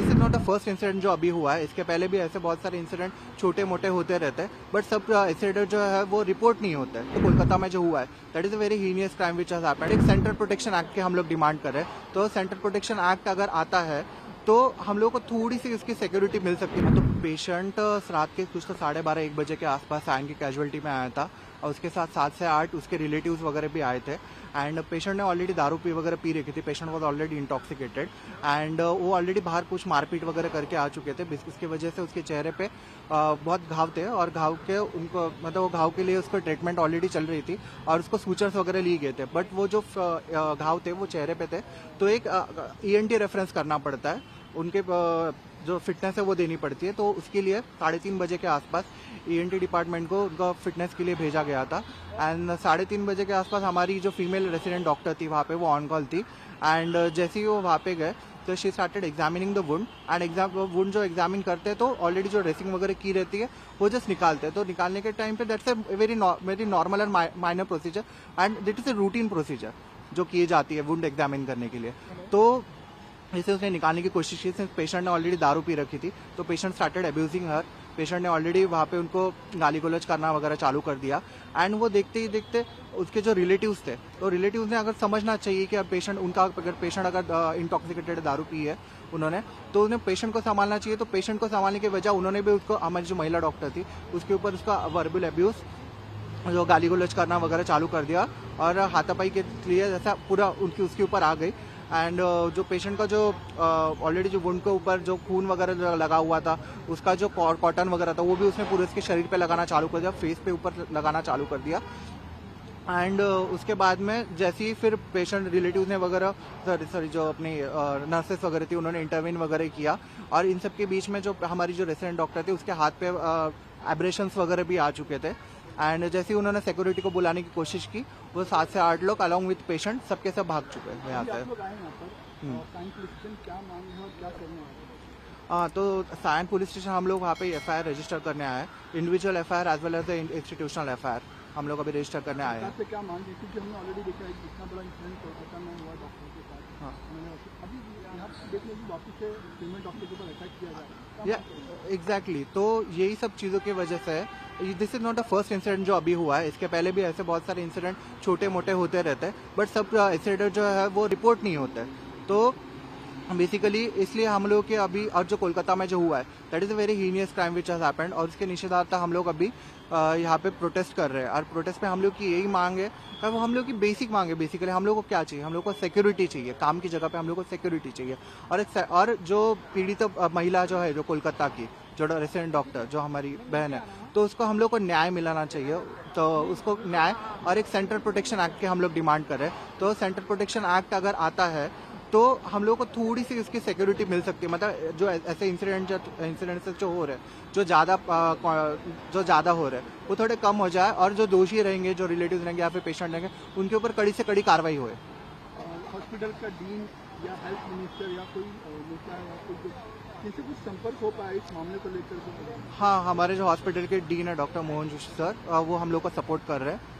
This is not the first incident जो अभी हुआ है। इसके पहले भी ऐसे बहुत सारे इंसिडेंट छोटे मोटे होते रहते हैं, बट सब इंसिडेंट जो है वो रिपोर्ट नहीं होता है। तो कोलकाता में जो हुआ है that is a very heinous crime which has happened. एक सेंट्रल प्रोटेक्शन एक्ट के हम लोग डिमांड कर रहे हैं। तो सेंट्रल प्रोटेक्शन एक्ट अगर आता है तो हम लोग को थोड़ी सी उसकी सिक्योरिटी मिल सकती है। तो पेशेंट रात के कुछ तो 12:30-1 बजे के आसपास आयन की कैजुअलिटी में आया था, और उसके साथ 7 से 8 उसके रिलेटिव्स वगैरह भी आए थे। एंड पेशेंट ने ऑलरेडी दारू वगैरह पी रखी थी। Patient was already intoxicated and वो ऑलरेडी बाहर कुछ मारपीट वगैरह करके आ चुके थे। इसकी वजह से उसके चेहरे पे बहुत घाव थे, और घाव के उनको मतलब वो घाव के लिए उसको ट्रीटमेंट ऑलरेडी चल रही थी, और उसको सूचर्स वगैरह लिए गए थे। बट वो जो घाव थे वो चेहरे पे थे, तो एक ENT रेफरेंस करना पड़ता है। उनके जो फिटनेस है वो देनी पड़ती है। तो उसके लिए 3:30 बजे के आसपास ENT डिपार्टमेंट को उनका फिटनेस के लिए भेजा गया था। एंड 3:30 बजे के आसपास हमारी जो फीमेल रेसिडेंट डॉक्टर थी वहाँ पे वो ऑन कॉल थी। एंड जैसे ही वो वहाँ पे गए तो she started examining the wound. And wound जो एग्जामिन करते हैं तो ऑलरेडी जो ड्रेसिंग वगैरह की रहती है वो जस्ट निकालते हैं। तो निकालने के टाइम पे that's a very normal and minor procedure, and this is a routine procedure जो की जाती है वुंड एग्जामिन करने के लिए। तो इसे उसने निकालने की कोशिश की। सिंस पेशेंट ने ऑलरेडी दारू पी रखी थी तो पेशेंट स्टार्टेड अब्यूजिंग हर। पेशेंट ने ऑलरेडी वहाँ पे उनको गाली गलौज करना वगैरह चालू कर दिया। एंड वो देखते ही देखते उसके जो रिलेटिव्स थे, तो रिलेटिव्स ने अगर समझना चाहिए कि अब पेशेंट अगर इंटॉक्सिकेटेड दारू पी है उन्होंने, तो उन्हें पेशेंट को संभालना चाहिए। तो पेशेंट को संभालने की वजह उन्होंने भी उसको, हमारी जो महिला डॉक्टर थी उसके ऊपर उसका वर्बल अब्यूज जो गाली गलौज करना वगैरह चालू कर दिया, और हाथापाई के लिए जैसा पूरा उसके ऊपर आ गई। एंड जो पेशेंट का जो ऑलरेडी जो वुंड के ऊपर जो खून वगैरह लगा हुआ था, उसका जो कॉटन वगैरह था वो भी उसने पूरे उसके शरीर पे लगाना चालू कर दिया, फेस पे ऊपर लगाना चालू कर दिया। एंड उसके बाद में जैसे ही फिर पेशेंट रिलेटिव्स ने वगैरह सॉरी जो अपनी नर्सेस वगैरह थी उन्होंने इंटरवीन वगैरह किया, और इन सब के बीच में जो हमारी जो रेसिडेंट डॉक्टर थी उसके हाथ पे एब्रेशंस वगैरह भी आ चुके थे। एंड जैसे ही उन्होंने सिक्योरिटी को बुलाने की कोशिश की, वो 7 से 8 लोग अलॉन्ग विद पेशेंट सबके सब भाग चुके हैं यहाँ से। हाँ, तो सायन पुलिस स्टेशन हम लोग वहाँ पे FIR रजिस्टर करने आए हैं। Individual FIR as well as the institutional FIR हम लोग अभी रजिस्टर करने आए हैं। क्या मांग है, क्योंकि हमने ऑलरेडी देखा है इतना बड़ा इंसिडेंट कोलकाता में हुआ डॉक्टर के साथ। हाँ, अभी यहाँ देखने की वापस से फीमेल डॉक्टर के ऊपर अटैक किया जाए या एग्जैक्टली। तो यही सब चीज़ों की वजह से this is not the first incident जो अभी हुआ है। इसके पहले भी ऐसे बहुत सारे इंसिडेंट छोटे मोटे होते रहते हैं, बट सब इंसिडेंट जो है वो रिपोर्ट नहीं होता है। तो बेसिकली इसलिए हम लोग के अभी, और जो कोलकाता में जो हुआ है that is a very heinous crime which has happened, और उसके निषेधार्थ हम लोग अभी यहाँ पे प्रोटेस्ट कर रहे हैं। और प्रोटेस्ट में हम लोग की यही मांग है, वो हम लोग की बेसिक मांग है। बेसिकली हम लोग को क्या चाहिए, हम लोग को सिक्योरिटी चाहिए। काम की जगह पे हम लोग को सिक्योरिटी चाहिए। और जो पीड़ित महिला जो है, जो कोलकाता की जो रेसिडेंट डॉक्टर जो हमारी बहन है, तो उसको हम लोग को न्याय मिलाना चाहिए। तो उसको न्याय और एक सेंट्रल प्रोटेक्शन एक्ट के हम लोग डिमांड कर रहे हैं। तो सेंट्रल प्रोटेक्शन एक्ट अगर आता है तो हम लोग को थोड़ी सी उसकी सिक्योरिटी मिल सकती है। मतलब जो ऐसे इंसिडेंट जो हो रहे हैं, जो ज़्यादा हो रहे हैं वो थोड़े कम हो जाए, और जो दोषी रहेंगे, जो रिलेटिव्स रहेंगे या फिर पेशेंट रहेंगे, उनके ऊपर कड़ी से कड़ी कार्रवाई होए। हॉस्पिटल का डीन या हेल्थ मिनिस्टर या कोई नेता या कोई किसी कुछ संपर्क हो पाया इस मामले को लेकर? हाँ, हमारे जो हॉस्पिटल के डीन है डॉक्टर मोहन जोशी सर, वो हम लोग को सपोर्ट कर रहे हैं।